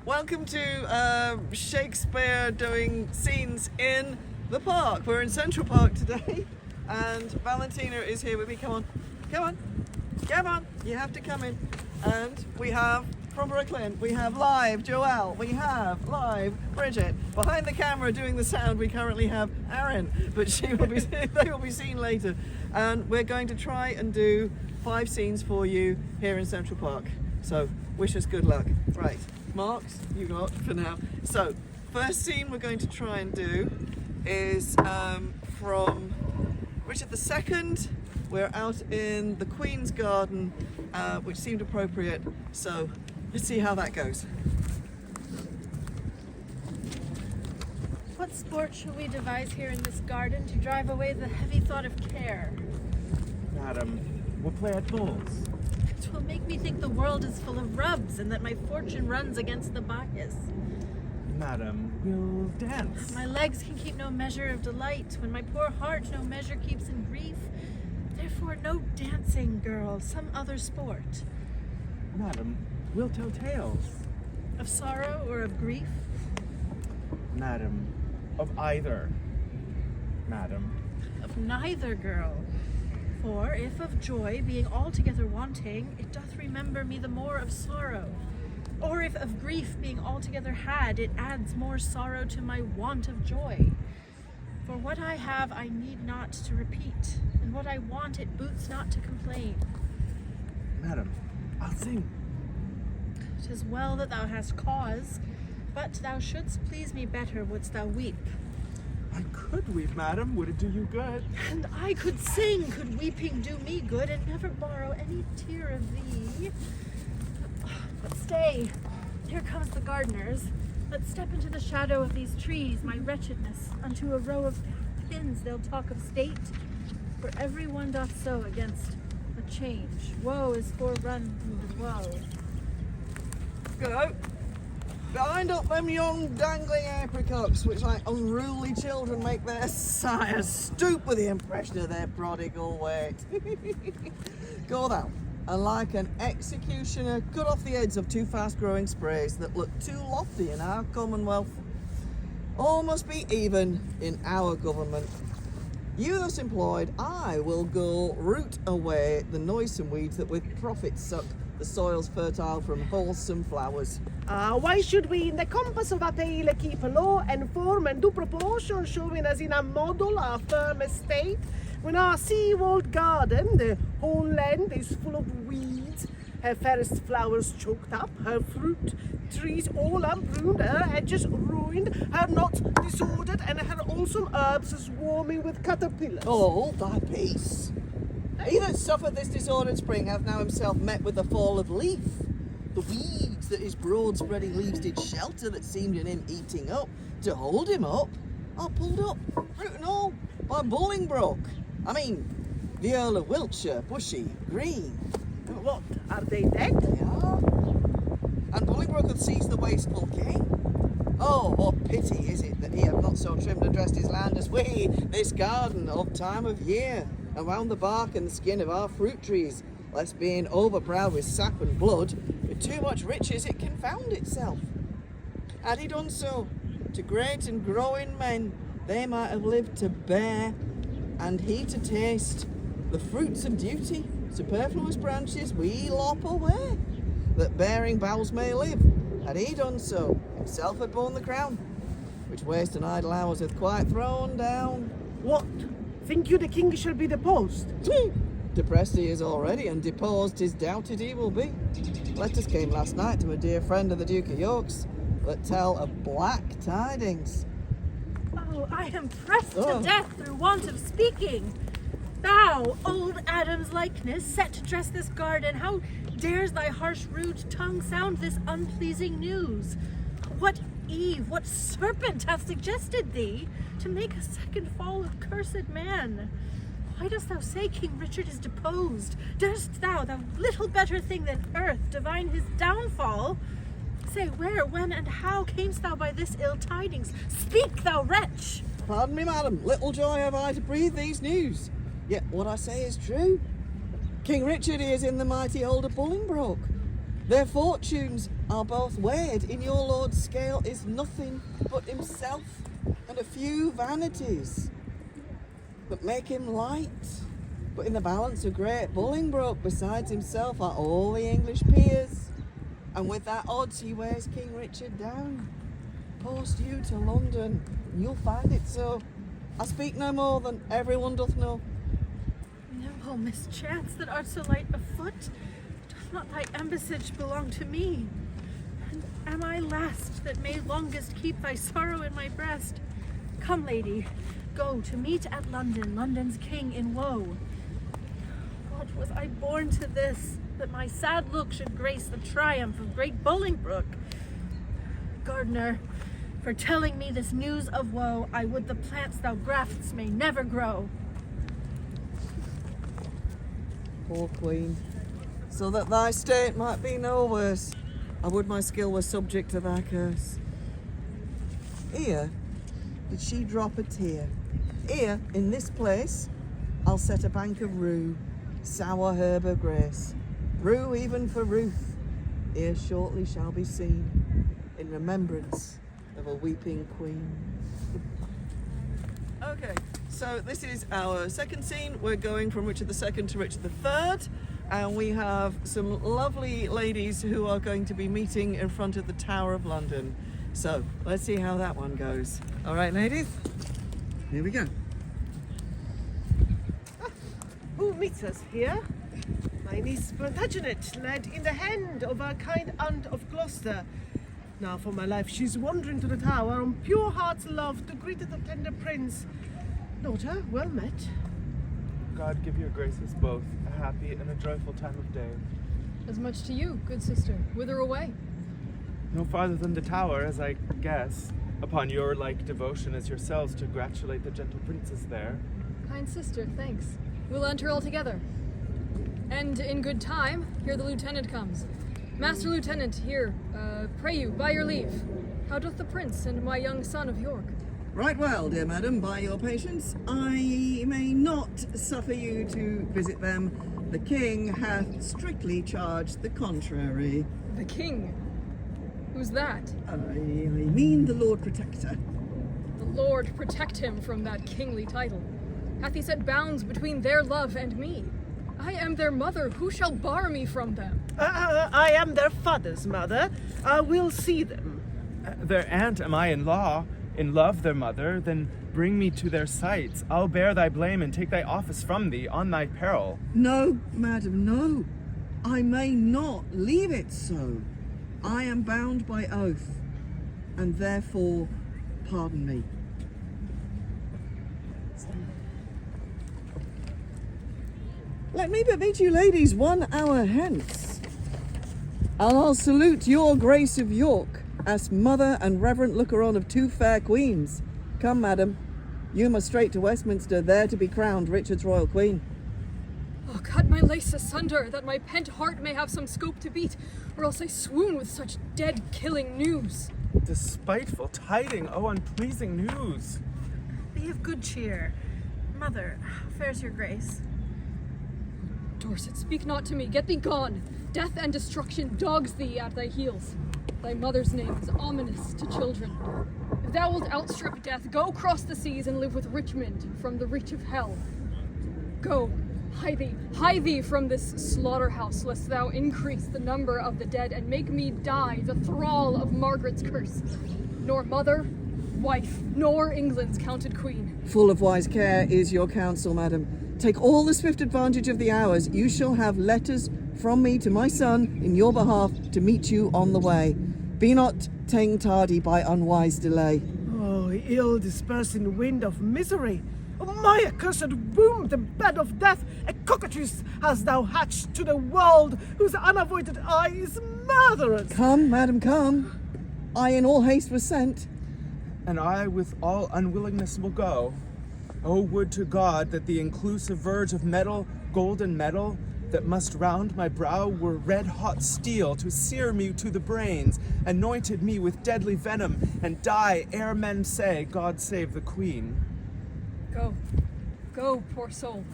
Welcome to Shakespeare doing scenes in the park. We're in Central Park today, and Valentina is here with me. Come on, come on, come on. You have to come in. And we have from Brooklyn, we have live Joelle, we have live Bridget. Behind the camera doing the sound, we currently have Aaron, but they will be seen later. And we're going to try and do 5 scenes for you here in Central Park. So wish us good luck. Right, marks you got for now. So first scene we're going to try and do is from Richard II. We're out in the Queen's Garden, which seemed appropriate. So let's see how that goes. What sport shall we devise here in this garden to drive away the heavy thought of care? Madam, we'll play at balls. It will make me think the world is full of rubs and that my fortune runs against the bias. Madam, we'll dance. My legs can keep no measure of delight, when my poor heart no measure keeps in grief. Therefore no dancing, girl, some other sport. Madam, we'll tell tales. Of sorrow or of grief? Madam, of either. Madam. Of neither, girl. For if of joy being altogether wanting, it doth remember me the more of sorrow. Or if of grief being altogether had, it adds more sorrow to my want of joy. For what I have I need not to repeat, and what I want it boots not to complain. Madam, I'll sing. 'Tis well that thou hast cause, but thou shouldst please me better wouldst thou weep. I could weep, madam. Would it do you good? And I could sing, could weeping do me good, and never borrow any tear of thee. But stay, here comes the gardeners. Let's step into the shadow of these trees, my wretchedness, unto a row of pins they'll talk of state. For every one doth sow against a change. Woe is forerun with woe. Go. Behind up them young dangling apricots, which like unruly children make their sires stoop with the impression of their prodigal weight. Go thou, and like an executioner, cut off the heads of 2 fast-growing sprays that look too lofty in our commonwealth. All must be even in our government. You thus employed, I will go root away the noisome weeds that with profit suck the soils fertile from wholesome flowers. Why should we, in the compass of our tale, keep law and form and due proportion, showing as in a model our firm estate, when our sea-walled garden, the whole land, is full of weeds, her fairest flowers choked up, her fruit trees all unpruned, her edges ruined, her knots disordered, and her wholesome herbs swarming with caterpillars. Hold thy peace. He that suffered this disordered spring hath now himself met with the fall of leaf. The weeds that his broad spreading leaves did shelter, that seemed in him eating up, to hold him up, are pulled up, root and all, by Bolingbroke. I mean, the Earl of Wiltshire, bushy, green. What, are they dead? They are. And Bolingbroke hath seized the wasteful king. Oh, what pity is it that he hath not so trimmed and dressed his land as we, this garden of time of year, around the bark and the skin of our fruit trees, lest being overproud with sap and blood, with too much riches it confound itself. Had he done so, to great and growing men they might have lived to bear, and he to taste the fruits of duty. Superfluous branches we lop away, that bearing boughs may live. Had he done so, himself had borne the crown, which waste and idle hours hath quite thrown down. What? Think you the king shall be deposed? Depressed he is already, and deposed 'tis doubted he will be. Letters came last night to a dear friend of the Duke of York's that tell of black tidings. Oh, I am pressed to death through want of speaking. Thou, old Adam's likeness, set to dress this garden, how dares thy harsh rude tongue sound this unpleasing news? What Eve, what serpent hath suggested thee to make a second fall of cursed man? Why dost thou say King Richard is deposed? Darest thou little better thing than earth, divine his downfall? Say, where, when, and how camest thou by this ill tidings? Speak, thou wretch! Pardon me, madam, little joy have I to breathe these news. Yet what I say is true. King Richard is in the mighty hold of Bolingbroke. Their fortunes are both weighed. In your Lord's scale is nothing but himself and a few vanities that make him light. But in the balance of great Bolingbroke, besides himself, are all the English peers. And with that odds he weighs King Richard down. Post you to London, and you'll find it so. I speak no more than everyone doth know. Nimble mischance that art so light of foot, doth not thy embassage belong to me? And am I last that may longest keep thy sorrow in my breast? Come, lady, go to meet at London, London's king in woe. What was I born to this, that my sad look should grace the triumph of great Bolingbroke? Gardener, for telling me this news of woe, I would the plants thou graft'st may never grow. Poor Queen, so that thy state might be no worse, I would my skill were subject to thy curse. Here did she drop a tear. Here, in this place, I'll set a bank of rue, sour herb of grace. Rue even for Ruth, here shortly shall be seen, in remembrance of a weeping queen. Okay, so this is our second scene. We're going from Richard II to Richard III, and we have some lovely ladies who are going to be meeting in front of the Tower of London. So let's see how that one goes. All right, ladies, here we go. Who meets us here? My niece Plantagenet, led in the hand of our kind aunt of Gloucester. Now for my life she's wandering to the tower on pure heart's love to greet the tender prince. Daughter, well met. God give your graces both a happy and a joyful time of day. As much to you, good sister. Whither away? No farther than the tower, as I guess, upon your like devotion as yourselves to gratulate the gentle princes there. Kind sister, thanks. We'll enter all together. And in good time, here the lieutenant comes. Master Lieutenant, here, pray you, by your leave, how doth the prince and my young son of York? Right well, dear madam, by your patience, I may not suffer you to visit them. The king hath strictly charged the contrary. The king? Who's that? I mean the Lord Protector. The Lord protect him from that kingly title. Hath he set bounds between their love and me? I am their mother, who shall bar me from them? I am their father's mother. I will see them. Their aunt am I in law, in love their mother, then bring me to their sights. I'll bear thy blame and take thy office from thee on thy peril. No, madam, no. I may not leave it so. I am bound by oath, and therefore pardon me. Let me but meet you ladies 1 hour hence, and I'll salute your grace of York as mother and reverent looker-on of 2 fair queens. Come, madam, you must straight to Westminster, there to be crowned Richard's royal queen. Oh, cut my lace asunder, that my pent heart may have some scope to beat, or else I swoon with such dead-killing news. Despiteful tiding, oh unpleasing news. Be of good cheer. Mother, how fares your grace? Dorset, speak not to me, get thee gone. Death and destruction dogs thee at thy heels. Thy mother's name is ominous to children. If thou wilt outstrip death, go cross the seas and live with Richmond from the reach of hell. Go, hie thee from this slaughterhouse, lest thou increase the number of the dead and make me die the thrall of Margaret's curse. Nor mother, wife, nor England's counted queen. Full of wise care is your counsel, madam. Take all the swift advantage of the hours. You shall have letters from me to my son in your behalf to meet you on the way. Be not ta'en tardy by unwise delay. Oh, ill dispersing wind of misery! Oh, my accursed womb, the bed of death! A cockatrice hast thou hatched to the world, whose unavoided eye is murderous! Come, madam, come. I in all haste was sent. And I with all unwillingness will go. Oh, would to God that the inclusive verge of metal, golden metal, that must round my brow were red-hot steel to sear me to the brains, anointed me with deadly venom, and die ere men say, God save the Queen. Go, poor soul.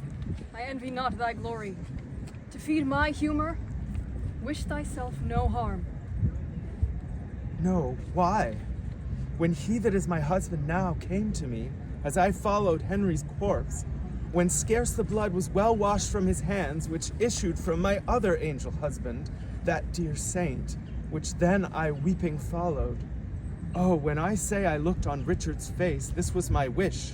I envy not thy glory. To feed my humor, Wish thyself no harm. No, why? When he that is my husband now came to me, as I followed Henry's corpse, when scarce the blood was well washed from his hands, which issued from my other angel husband, that dear saint, which then I weeping followed. Oh, when I say I looked on Richard's face, this was my wish.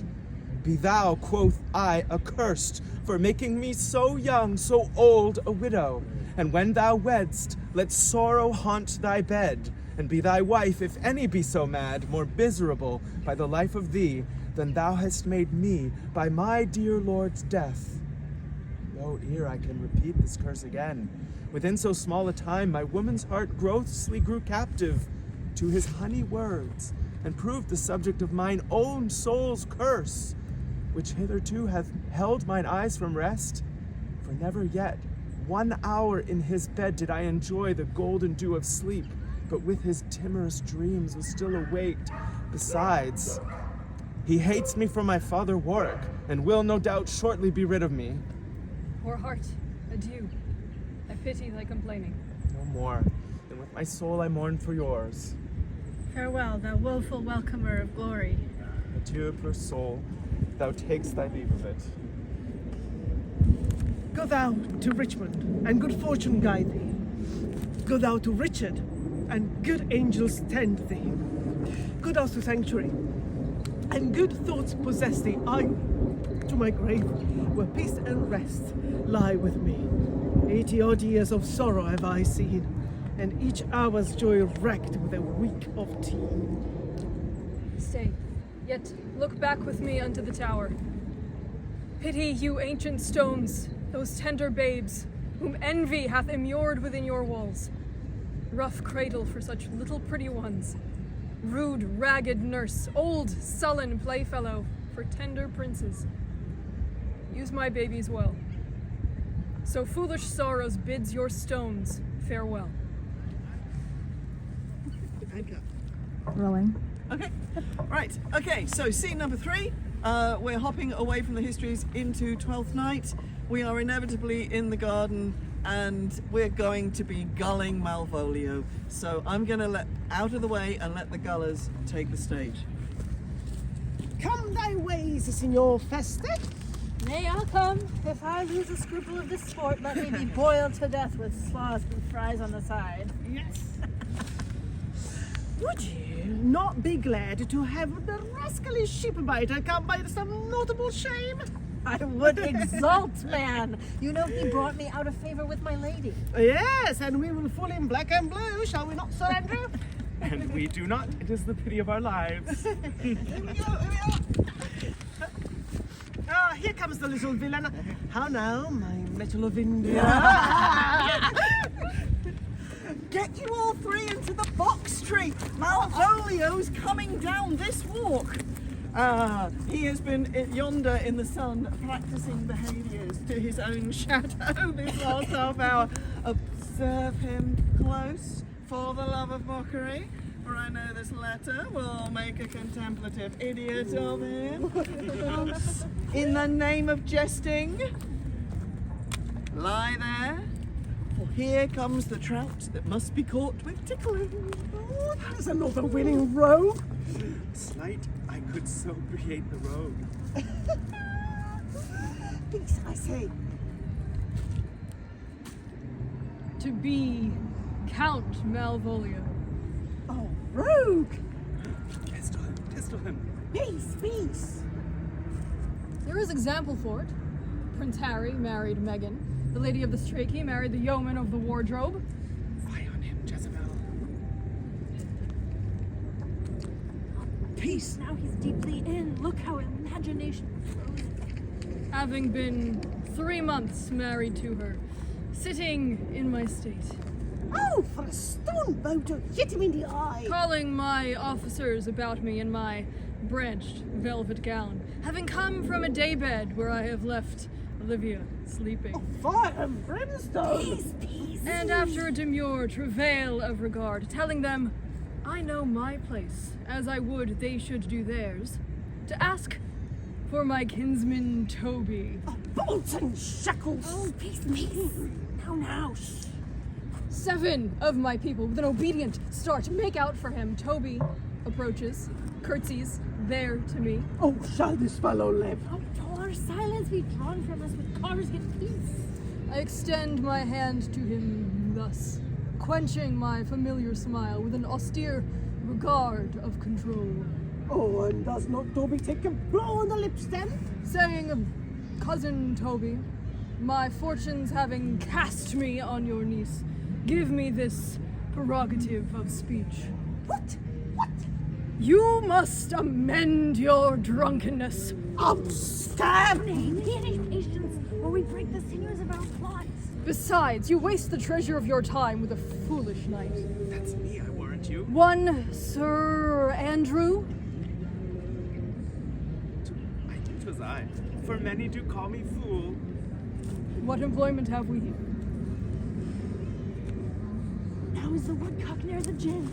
Be thou, quoth I, accursed, for making me so young, so old a widow. And when thou wedst, let sorrow haunt thy bed, and be thy wife, if any be so mad, more miserable by the life of thee, than thou hast made me by my dear Lord's death. Lo, ere I can repeat this curse again, within so small a time my woman's heart grossly grew captive to his honey words, and proved the subject of mine own soul's curse, which hitherto hath held mine eyes from rest. For never yet 1 hour in his bed did I enjoy the golden dew of sleep, but with his timorous dreams was still awaked. Besides, he hates me for my father Warwick, and will no doubt shortly be rid of me. Poor heart, adieu. I pity thy complaining. No more, and with my soul I mourn for yours. Farewell, thou woeful welcomer of glory. Adieu, poor soul, thou takes thy leave of it. Go thou to Richmond, and good fortune guide thee. Go thou to Richard, and good angels tend thee. Go thou to sanctuary, and good thoughts possess thee. I, to my grave, where peace and rest lie with me. 80 odd years of sorrow have I seen, and each hour's joy wrecked with a week of tea. Stay, yet look back with me unto the tower. Pity, you ancient stones, those tender babes, whom envy hath immured within your walls. Rough cradle for such little pretty ones. Rude, ragged nurse, old, sullen playfellow for tender princes. Use my babies well. So foolish sorrows bids your stones farewell. Rolling. Okay, right. Okay, so scene number 3. We're hopping away from the histories into Twelfth Night. We are inevitably in the garden, and we're going to be gulling Malvolio. So I'm going to let out of the way and let the gullers take the stage. Come thy ways, Signor Feste. Nay, I'll come. If I lose a scruple of this sport, let me be boiled to death with sauce and fries on the side. Yes. Would you not be glad to have the rascally sheepbiter come by some notable shame? I would exult, man. You know he brought me out of favor with my lady. Yes, and we will fall in black and blue, shall we not, Sir Andrew? And we do not, it is the pity of our lives. Here we go. Ah, here comes the little villain. How now, my metal of India? Get you all 3 into the box tree. Malvolio's coming down this walk. He has been yonder in the sun practicing behaviours to his own shadow this last half hour. Observe him close for the love of mockery, for I know this letter will make a contemplative idiot of him. In the name of jesting, lie there, for here comes the trout that must be caught with tickling. Oh, that is another winning rogue. Slight, I could so create the rogue. Peace, I say. To be Count Malvolio. Oh, rogue. Pistol him. Peace. There is example for it. Prince Harry married Meghan. The Lady of the Strachey married the yeoman of the wardrobe. Fie on him, Jezebel. Peace. Now he's deeply in. Look how imagination flows. Having been 3 months married to her, sitting in my state, Oh, for a stone bow to hit him in the eye. calling my officers about me in my branched velvet gown, having come from a daybed where I have left Olivia sleeping. Fire and brimstone. Peace. And after a demure travail of regard, telling them I know my place, as I would they should do theirs, to ask for my kinsman Toby. Bolts and shackles. Oh, peace. Now. Shh. 7 of my people with an obedient start make out for him. Toby approaches, curtsies, there to me. Oh, shall this fellow live? How poor silence be drawn from us with cars get peace. I extend my hand to him thus, quenching my familiar smile with an austere regard of control. Oh, and does not Toby take a blow on the lips then? Saying, cousin Toby, my fortunes having cast me on your niece, give me this prerogative of speech. What? You must amend your drunkenness. Stab! Be any patience, or we break the sinews of our plots. Besides, you waste the treasure of your time with a foolish knight. That's me, I warrant you. One Sir Andrew? I think 'twas I. For many do call me fool. What employment have we here? Now is the woodcock near the gin.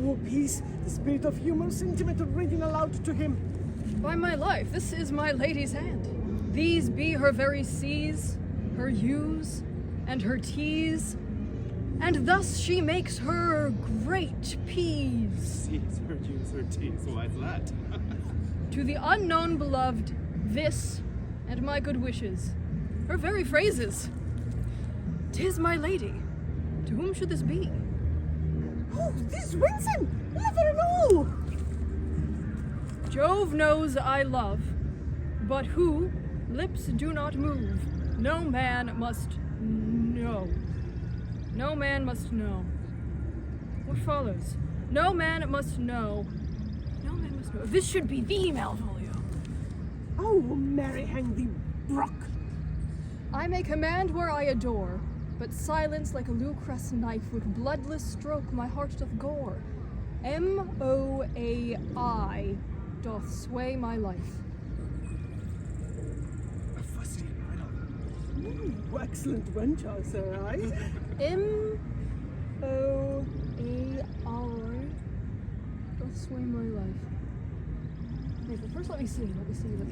Oh, peace, the spirit of human sentiment reading aloud to him. By my life, this is my lady's hand. These be her very C's, her U's, and her T's, and thus she makes her great P's. C's, her U's, her T's. Why's that? To the unknown beloved, this, and my good wishes, her very phrases. 'Tis my lady. To whom should this be? Oh, this wins him! Never know! Jove knows I love, but who lips do not move, no man must know. No man must know. What follows? No man must know. No man must know. This should be the Malvolio. Oh, Mary hang thee, Brock! I may command where I adore, but silence like a Lucrece knife with bloodless stroke my heart doth gore. MOAI doth sway my life. A fustian riddle. Excellent venture, sir, aye? MOAI doth sway my life. Okay, but first let me see.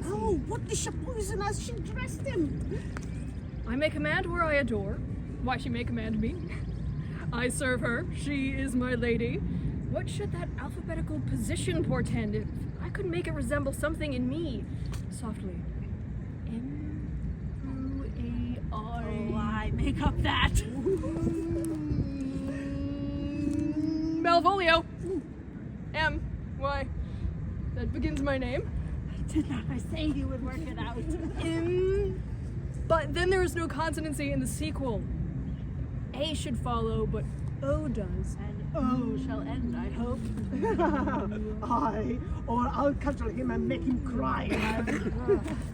Oh, what is she poison as she dressed him? I may command where I adore. Why, she may command me. I serve her. She is my lady. What should that alphabetical position portend? If I could make it resemble something in me. Softly. MOAI. Oh, I make up that. Malvolio. M. Why? That begins my name. Did not I say you would work it out? But then there is no consonancy in the sequel. A should follow, but O does. And O shall end, I hope. Aye, or I'll cudgel him and make him cry.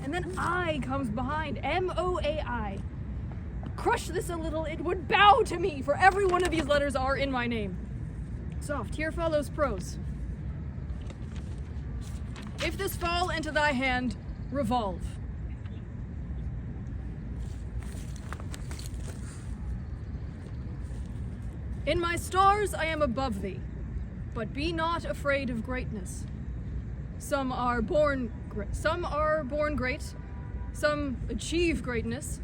And then I comes behind. MOAI. Crush this a little, it would bow to me, for every one of these letters are in my name. Soft, here follows prose. If this fall into thy hand, revolve. In my stars I am above thee, but be not afraid of greatness. Some are born great, some achieve greatness,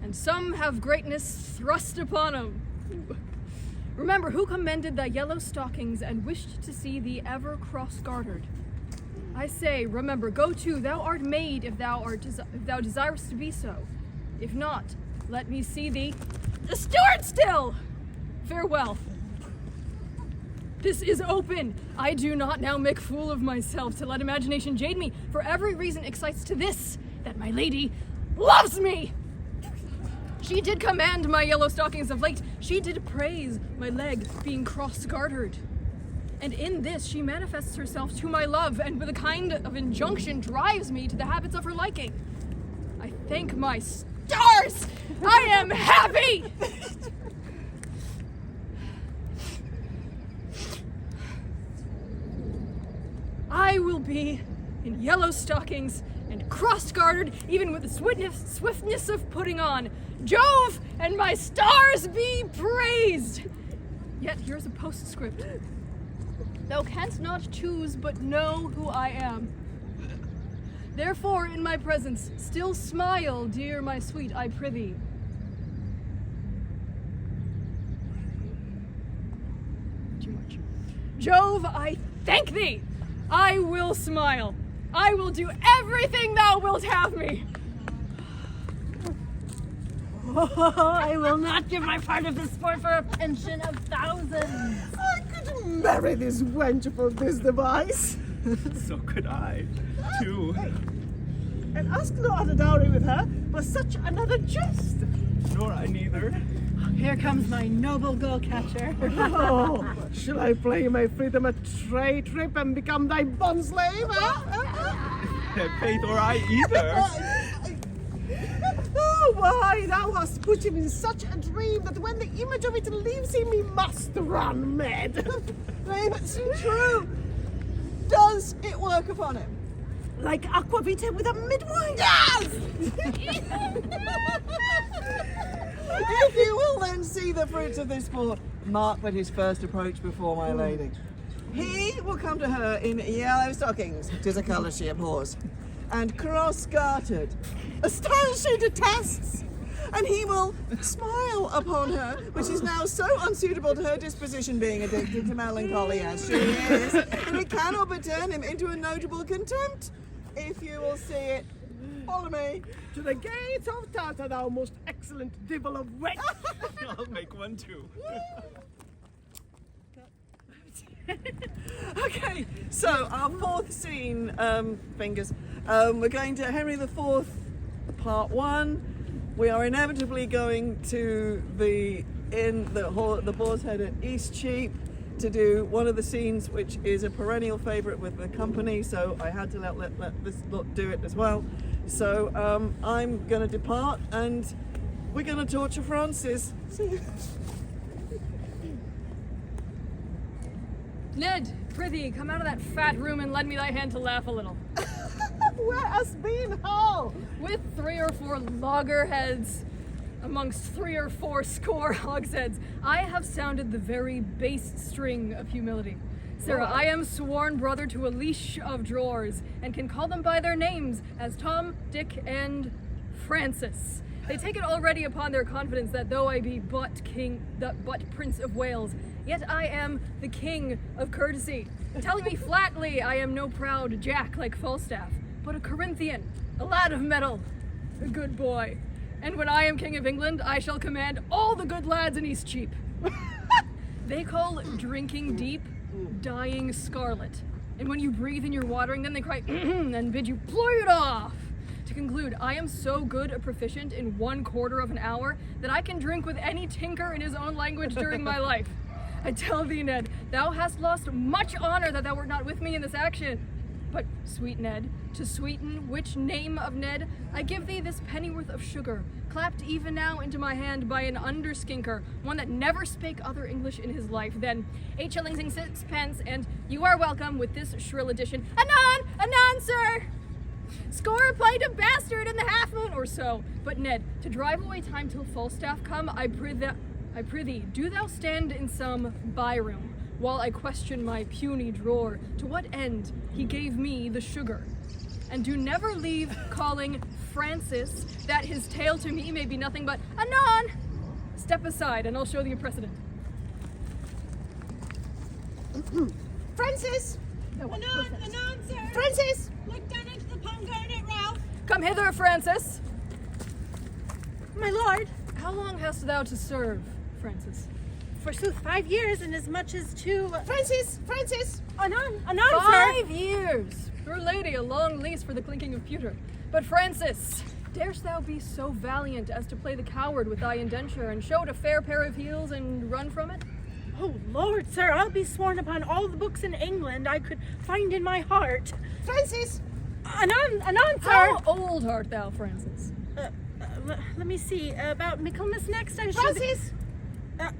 and some have greatness thrust upon them. Remember who commended thy yellow stockings and wished to see thee ever cross-gartered. I say, remember, go to, thou art made if thou desirest to be so. If not, let me see thee a steward still! Farewell. This is open. I do not now make fool of myself to let imagination jade me, for every reason excites to this, that my lady loves me. She did command my yellow stockings of late. She did praise my leg being cross-gartered. And in this she manifests herself to my love, and with a kind of injunction drives me to the habits of her liking. I thank my stars! I am happy! I will be in yellow stockings and cross-gartered, even with the swiftness of putting on. Jove and my stars be praised! Yet here's a postscript. Thou canst not choose but know who I am. Therefore, in my presence, still smile, dear my sweet, I prithee. Jove, I thank thee. I will smile. I will do everything thou wilt have me. Oh, I will not give my part of the sport for a pension of thousands. I could marry this wench for this device. So could I, too. And ask no other dowry with her for such another jest. Nor I neither. Here comes my noble goal catcher. Oh, shall I play my freedom a trade trip and become thy bond slave? Faith or I either. Oh, why, thou hast put him in such a dream that when the image of it leaves him, he must run mad. It's true. Does it work upon him? Like aquavita with a midwife. Yes! If you will then see the fruits of this sport, mark but his first approach before my lady. He will come to her in yellow stockings, 'tis a colour she abhors, and cross-gartered, a style she detests, and he will smile upon her, which is now so unsuitable to her disposition, being addicted to melancholy as she is, and it cannot but turn him into a notable contempt. If you will see it, follow me. To the gates of Tartar, thou most excellent devil of wet. I'll make one too. Okay, so our fourth scene, fingers. We're going to Henry IV, part 1. We are inevitably going to the hall at the Boar's Head at Eastcheap to do one of the scenes which is a perennial favourite with the company, so I had to let this lot do it as well. So I'm going to depart and we're going to torture Francis. Ned, prithee, come out of that fat room and lend me thy hand to laugh a little. Where hast been, how? With 3 or 4 loggerheads amongst 3 or 4 score hogsheads, I have sounded the very bass string of humility. Sarah, I am sworn brother to a leash of drawers, and can call them by their names as Tom, Dick, and Francis. They take it already upon their confidence that though I be but Prince of Wales, yet I am the king of courtesy. Telling me flatly I am no proud Jack like Falstaff, but a Corinthian, a lad of mettle, a good boy. And when I am king of England, I shall command all the good lads in Eastcheap. They call drinking deep dying scarlet. And when you breathe in your watering, then they cry and bid you ploy it off. To conclude, I am so good a proficient in 1/4 of an hour that I can drink with any tinker in his own language during my life. I tell thee, Ned, thou hast lost much honor that thou wert not with me in this action. But, sweet Ned, to sweeten which name of Ned, I give thee this pennyworth of sugar, clapped even now into my hand by an underskinker, one that never spake other English in his life, than 8 shillings and 6 pence, and you are welcome with this shrill addition. Anon, sir! Score a pint of bastard in the half moon or so. But Ned, to drive away time till Falstaff come, I prithee, do thou stand in some by-room, while I question my puny drawer to what end he gave me the sugar. And do never leave calling Francis, that his tale to me may be nothing but anon. Step aside and I'll show thee a precedent. Francis! Anon, sir! Francis! Look down into the pomegranate, Ralph! Come hither, Francis. My lord, How long hast thou to serve, Francis? forsooth 5 years, and as much as 2... Francis! Anon, sir! 5 years! Her lady, a long lease for the clinking of pewter. But Francis, darest thou be so valiant as to play the coward with thy indenture, and show it a fair pair of heels and run from it? Oh, Lord, sir, I'll be sworn upon all the books in England I could find in my heart. Francis! Anon, sir! How old art thou, Francis? Let me see, about Michaelmas next, I should... Francis!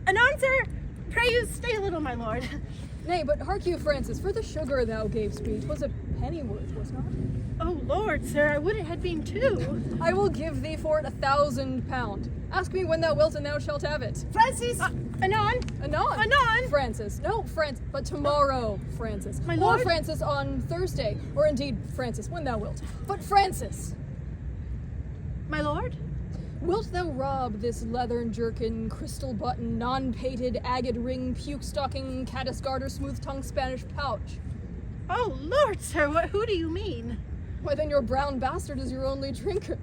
Anon, sir! Pray you stay a little, my lord. Nay, but hark you, Francis, for the sugar thou gavest me, 'twas a pennyworth, was not? Oh, Lord, sir, I would it had been 2. I will give thee for it 1,000 pound. Ask me when thou wilt, and thou shalt have it. Francis! Anon! Anon, Francis. No, but tomorrow, Francis. My or lord? Francis on Thursday, or indeed, Francis, when thou wilt. But Francis, My lord? Wilt thou rob this leathern jerkin, crystal button, non-pated, agate ring, puke stocking, caddis garter, smooth tongue Spanish pouch? Oh, Lord, sir, who do you mean? Why then your brown bastard is your only drinker.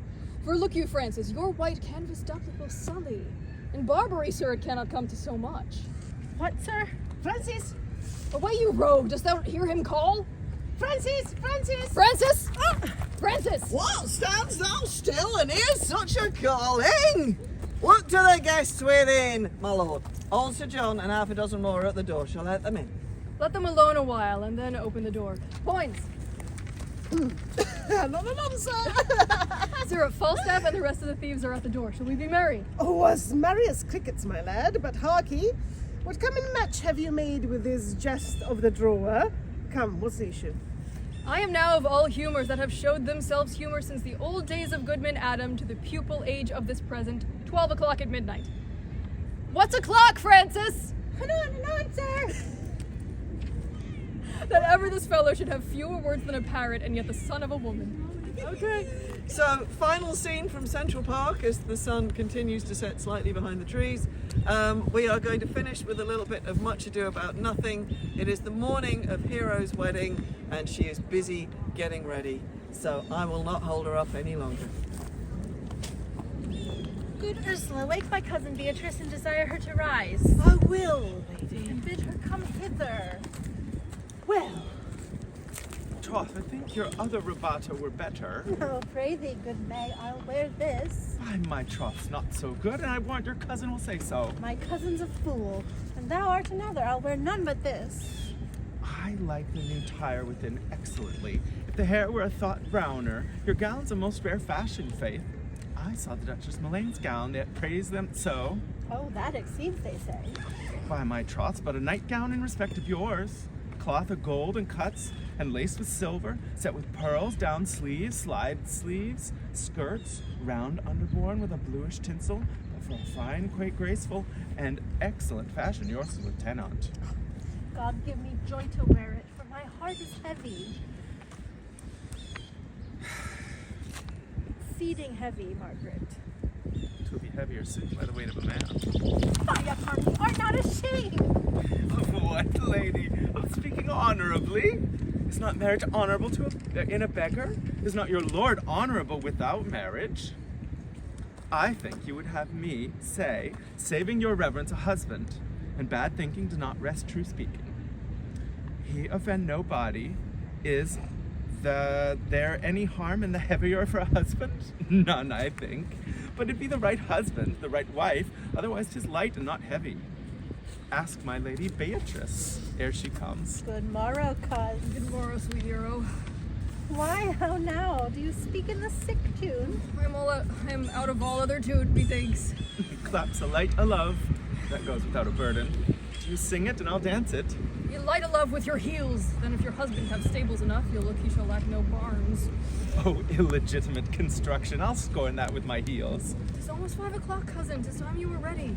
For look you, Francis, your white canvas doublet will sully. In Barbary, sir, it cannot come to so much. What, sir? Francis! Away, you rogue! Dost thou hear him call? Francis! Francis! Francis! Francis! What stands thou still and hears such a calling? Look to the guests within, my lord. Old Sir John and half a dozen more are at the door. Shall I let them in? Let them alone a while, and then open the door. Points! Not enough, sir. Sir, Falstaff and the rest of the thieves are at the door. Shall we be merry? Oh, as merry as crickets, my lad. But harkee, what coming match have you made with this jest of the drawer? Come, what's the issue? I am now of all humours that have showed themselves humour since the old days of Goodman Adam to the pupil age of this present, 12 o'clock at midnight. What's o'clock, Francis? Anon, sir! That ever this fellow should have fewer words than a parrot and yet the son of a woman. Okay. So, final scene from Central Park as the sun continues to set slightly behind the trees. We are going to finish with a little bit of Much Ado About Nothing. It is the morning of Hero's wedding and she is busy getting ready. So I will not hold her up any longer. Good Ursula, wake my cousin Beatrice and desire her to rise. I will, lady. And bid her come hither. Well, Troth, I think your other rubato were better. Oh, pray thee, good May, I'll wear this. Why, my troth's not so good, and I warrant your cousin will say so. My cousin's a fool, and thou art another. I'll wear none but this. I like the new tire within excellently. If the hair were a thought browner, your gown's a most rare fashion, faith. I saw the Duchess Mullane's gown, yet praise them so. Oh, that exceeds, they say. Why, my troth's but a nightgown in respect of yours. Cloth of gold and cuts, and laced with silver, set with pearls down sleeves, slide sleeves, skirts, round underborn with a bluish tinsel, but for a fine, quite graceful, and excellent fashion, yours is with tenant. God give me joy to wear it, for my heart is heavy. Exceeding heavy, Margaret. Twill be heavier soon by the weight of a man. Fie upon me, art not ashamed! Of what, lady? Of speaking honorably? Is not marriage honorable in a beggar? Is not your lord honorable without marriage? I think you would have me say, saving your reverence a husband, and bad thinking does not rest true speaking. He offend nobody. Is there any harm in the heavier for a husband? None, I think. But it be the right husband, the right wife, otherwise 'tis light and not heavy. Ask my lady Beatrice ere she comes. Good morrow, cuz. Good morrow, sweet hero. Why, how now? Do you speak in the sick tune? I am out of all other tune, methinks. Claps a light a love. That goes without a burden. You sing it and I'll dance it. You light a love with your heels, then if your husband have stables enough, you'll look he shall lack no barns. Oh, illegitimate construction. I'll scorn that with my heels. 'Tis almost 5 o'clock, cousin. 'Tis time you were ready.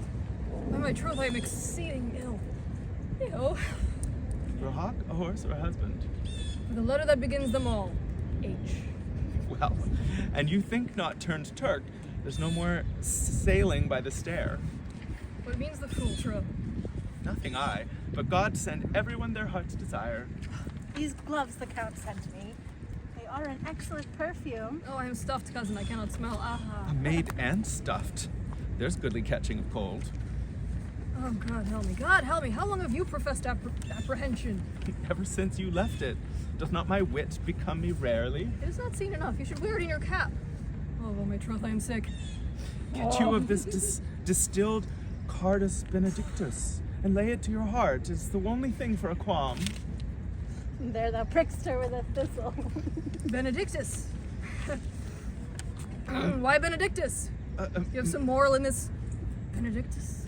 By my troth, I am exceeding ill. Yo, For a hawk, a horse, or a husband? for the letter that begins them all, H. Well, and you think not turned Turk. There's no more sailing by the stair. What means the fool, troth? Nothing I, but God send everyone their heart's desire. These gloves the Count sent me. They are an excellent perfume. Oh, I am stuffed, cousin. I cannot smell. Aha. A maid and stuffed. There's goodly catching of cold. Oh, God help me. God help me. How long have you professed apprehension? Ever since you left it, doth not my wit become me rarely? It is not seen enough. You should wear it in your cap. Oh, by my troth, I am sick. Get you of this distilled Cardus Benedictus, and lay it to your heart. It's the only thing for a qualm. There thou prickst her with a thistle. Benedictus. Why Benedictus? You have some moral in this Benedictus?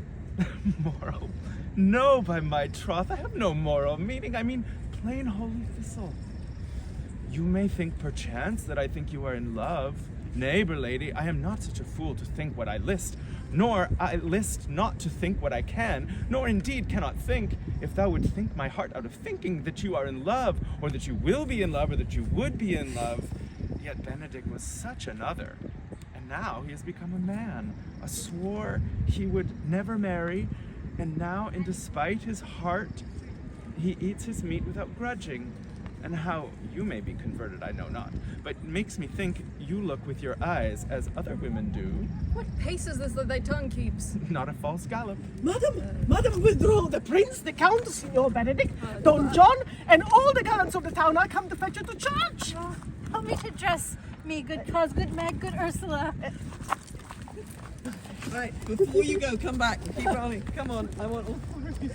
Moral? No, by my troth, I have no moral meaning. I mean plain holy thistle. You may think perchance that I think you are in love. Neighbor lady, I am not such a fool to think what I list, nor I list not to think what I can, nor indeed cannot think, if thou would think my heart out of thinking that you are in love, or that you will be in love, or that you would be in love. Yet Benedict was such another, and now he has become a man, swore he would never marry, and now, in despite his heart, he eats his meat without grudging. And how you may be converted, I know not, but it makes me think you look with your eyes as other women do. What pace is this that thy tongue keeps? Not a false gallop. Madam, withdraw the prince, the count, Signor Benedict, Don John, and all the gallants of the town are come to fetch you to church. Help me to dress me, good cause, good Meg, good Ursula. Right, before you go, come back. Keep rolling. Come on, I want all four of you.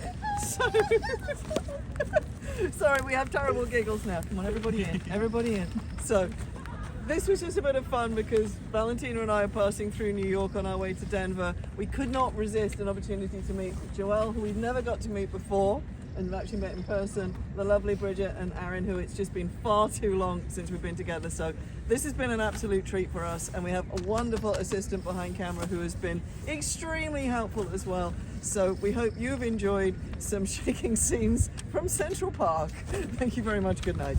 Sorry, we have terrible giggles now. Come on, everybody in. Everybody in. So, this was just a bit of fun because Valentina and I are passing through New York on our way to Denver. We could not resist an opportunity to meet Joelle, who we've never got to meet before, and we've actually met in person, the lovely Bridget and Aaron, who it's just been far too long since we've been together. So this has been an absolute treat for us, and we have a wonderful assistant behind camera who has been extremely helpful as well. So we hope you've enjoyed some shaking scenes from Central Park. Thank you very much. Good night.